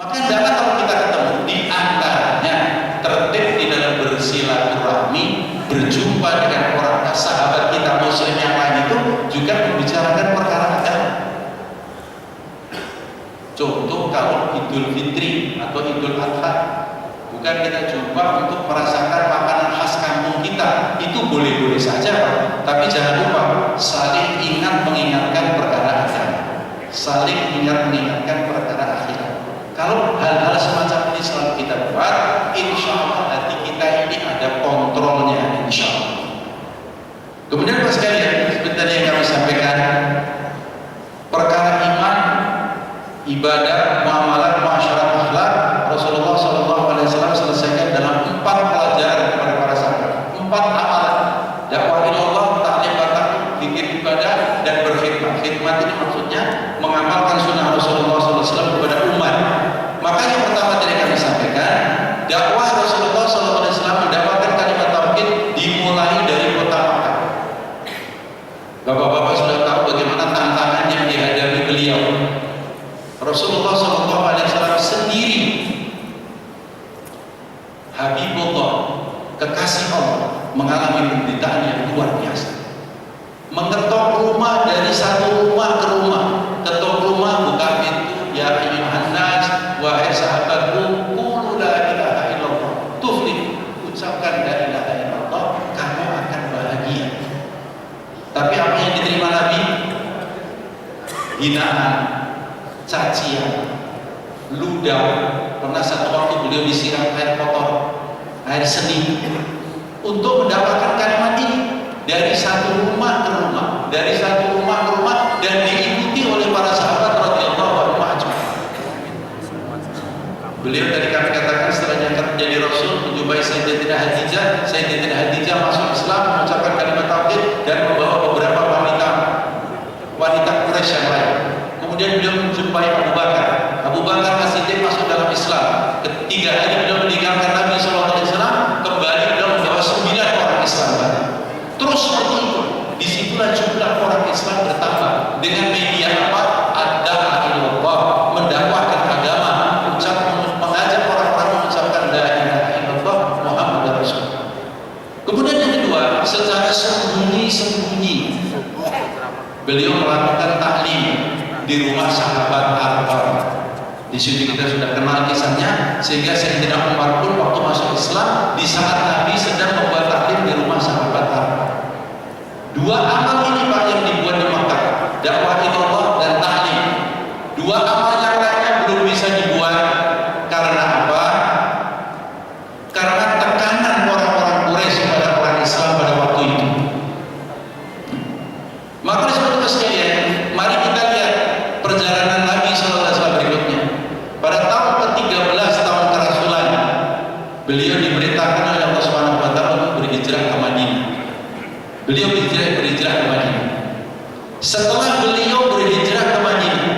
Maka hendaklah kalau kita ketemu, di antaranya tertib di dalam bersilaturahmi, berjumpa dengan orang sahabat kita muslim yang lain itu juga membicarakan perkara agama. Contoh kalau Idul Fitri atau Idul Adha, bukan kita jumpa untuk merasakan makanan khas kampung kita, itu boleh-boleh saja, tapi jangan lupa saling ingat mengingatkan perkara agama, saling ingat mengingatkan perkara akhirat. Kalau hal-hal semacam ini selalu kita buat, insya Allah hati kita ini ada kontrolnya, insya Allah. Kemudian Bapak sekalian, sebentar yang kami sampaikan, perkara iman, ibadah, muamalah, masyarakat, akhlak, Rasulullah SAW selesaikan dalam 4 pelajaran kepada para sahabat, 4 amalan: dakwah ilallah, ta'lim batak, zikir, ibadah, dan berkhidmat. Khidmat ini maksudnya mengamalkan sunnah Rasulullah SAW kepada umat. Maka yang pertama tadi kami sampaikan, dakwah Rasulullah SAW mendapatkan kalimat tauhid dimulai dari kota Makkah. Bapak-bapak sudah tahu bagaimana tantangan yang dihadapi beliau. Rasulullah SAW sendiri, Habibullah, kekasih Allah, mengalami penderitaan yang luar biasa. Mengetok rumah dari satu rumah ke rumah, ketok rumah, buka pintu, ya ayyuhan nas, wahai sahabatku, qulu la ilaha illallah tuflih, ucapkan la ilaha illallah, kamu akan bahagia. Tapi apa yang diterima Nabi? Hinaan, cacian, ludah. Pernah satu waktu beliau disiram air kotor, air seni, untuk mendapatkan kalimat ini dari satu rumah ke rumah, dari satu rumah ke rumah, dan diikuti oleh para sahabat radhiyallahu anhum ajma'in. Beliau tadi kami katakan setelah diangkat menjadi Rasul, menjumpai Sayyidatina Khadijah masuk Islam, mengucapkan kalimat tauhid dan membawa beberapa wanita Quraisy yang lain. Kemudian beliau menjumpai Abu Bakar As-Siddiq masuk dalam Islam. Ketiga hari beliau meninggalkan Nabi SAW, kembali beliau membawa 9 orang Islam baru. Terus seperti itu. Disitulah jumlah orang Islam bertambah dengan media apa? Ad-da'wah ilallah, mendakwahkan agama, mengajak orang-orang mengucapkan la ilaha illallah Muhammadar Rasulullah. Kemudian yang kedua, secara sembunyi-sembunyi beliau melakukan taklim di rumah sahabat Arqam. Di sini kita sudah kenal kisahnya, sehingga Sayyidina Umar pun waktu masuk Islam di saat Nabi sedang membuat taklim di rumah sahabat Arqam. 2 amal ini Pak yang dibuat di Makkah, dakwah ilallah dan taklim. 2 amal yang lainnya belum bisa dibuat. Karena apa? Karena tekanan orang-orang Quraisy kepada orang Islam pada waktu itu. Maka disebut sekalian, mari kita lihat perjalanan Nabi SAW berikutnya. Pada tahun ke-13 tahun kerasulan, beliau diperintahkan oleh Allah SWT untuk berhijrah ke Madinah. Beliau berhijrah ke Madinah. Setelah beliau berhijrah ke Madinah,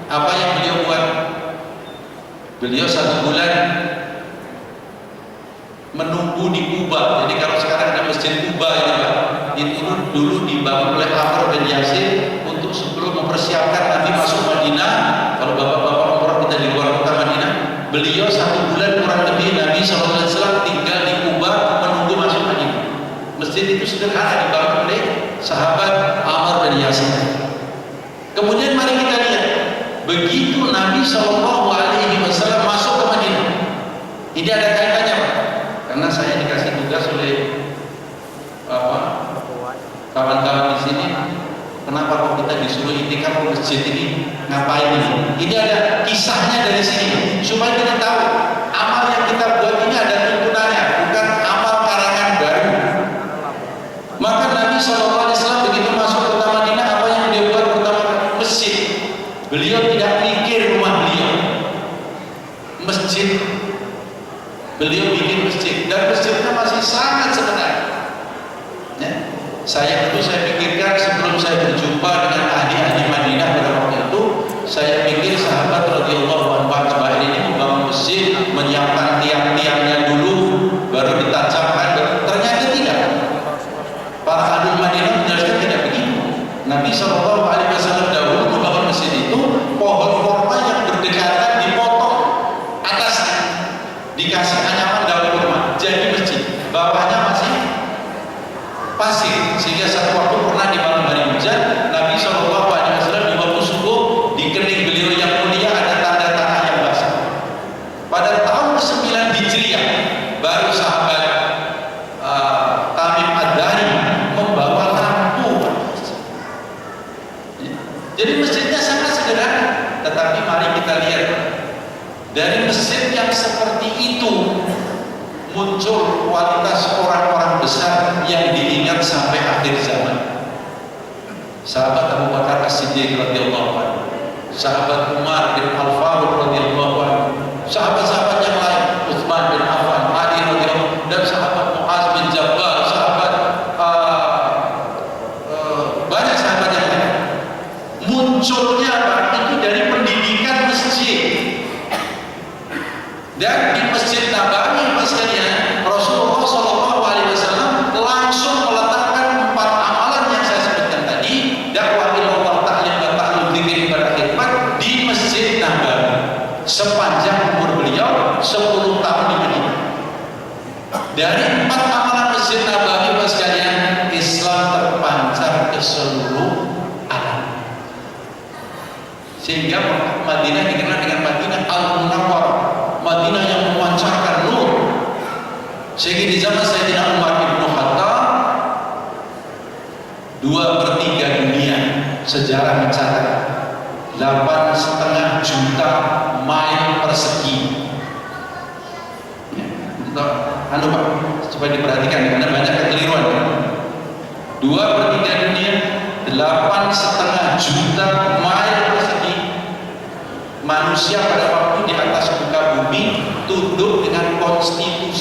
apa yang beliau buat? Beliau 1 bulan menunggu di Kuba. Jadi kalau sekarang ada masjid Kuba ini Pak, itu dulu dibangun oleh Amr bin Yasir untuk sebelum mempersiapkan Nabi masuk Madinah. Kalau bapak-bapak umrah kita di luar kota Madinah, beliau 1 bulan kurang lebih Nabi SAW tinggal di Kuba menunggu masuk Madinah. Masjid itu sederhana dibangun oleh sahabat Amr bin Yasir. Kemudian mari kita lihat, begitu Nabi SAW masuk ke Madinah, ini ada kaitannya Pak, karena saya dikasih tugas oleh kawan-kawan di sini. Kenapa kok kita disuruh itikaf ke masjid ini? Ngapain ini? Ini ada kisahnya dari sini supaya kita tahu amal yang kita buat ini ada tuntunannya, bukan amal karangan baru. Maka Nabi SAW begitu masuk ke kota Madinah, apa yang dia buat pertama? Masjid. Beliau tidak mikir rumah beliau, masjid. Beliau bikin masjid, dan masjidnya masih sangat sederhana. Ya. Saya pikirkan sebelum saya berjumpa dengan ahli-ahli Madinah pada waktu itu, saya pikir sahabat radhiyallahu anhu ajma'in ini membangun masjid, menyiapkan tiang-tiangnya dulu, baru ditajamkan. Ternyata tidak. Para ahli Madinah menjelaskan tidak begitu. Nabi SAW dahulu membangun masjid itu, pohon kurma yang berdekatan dipotong Dari masjid yang seperti itu muncul kualitas orang-orang besar yang diingat sampai akhir zaman. Sahabat Abu Bakar As-Siddiq radhiyallahu anhu, sahabat Umar bin Al-Faruq radhiyallahu anhu, sahabat-sahabat yang lain, Utsman bin Affan, Ali radhiyallahu, dan sahabat Muaz bin Jabal, sahabat banyak sahabat yang lain. Munculnya itu dari pendidikan masjid. Dan di Masjid Nabawi sekalian, Rasulullah SAW langsung meletakkan 4 amalan yang saya sebutkan tadi, dakwah ilallah, ta'lim wa ta'lum, dzikir, ibadah, khidmat di Masjid Nabawi sepanjang umur beliau 10 tahun di Madinah. Dari 4 amalan Masjid Nabawi sekalian, Islam terpancar ke seluruh alam, sehingga Madinah dikenal dengan Madinah Al-Munawwarah, Madinah yang memancarkan nur. Sehingga di zaman Sayyidina Umar bin Khattab 2/3 dunia sejarah mencatat 8,5 juta mil persegi. Pak, supaya diperhatikan karena banyak kekeliruan. 2/3 dunia 8,5 juta mil persegi. Manusia pada waktu di atas muka bumi tunduk dengan konstitusi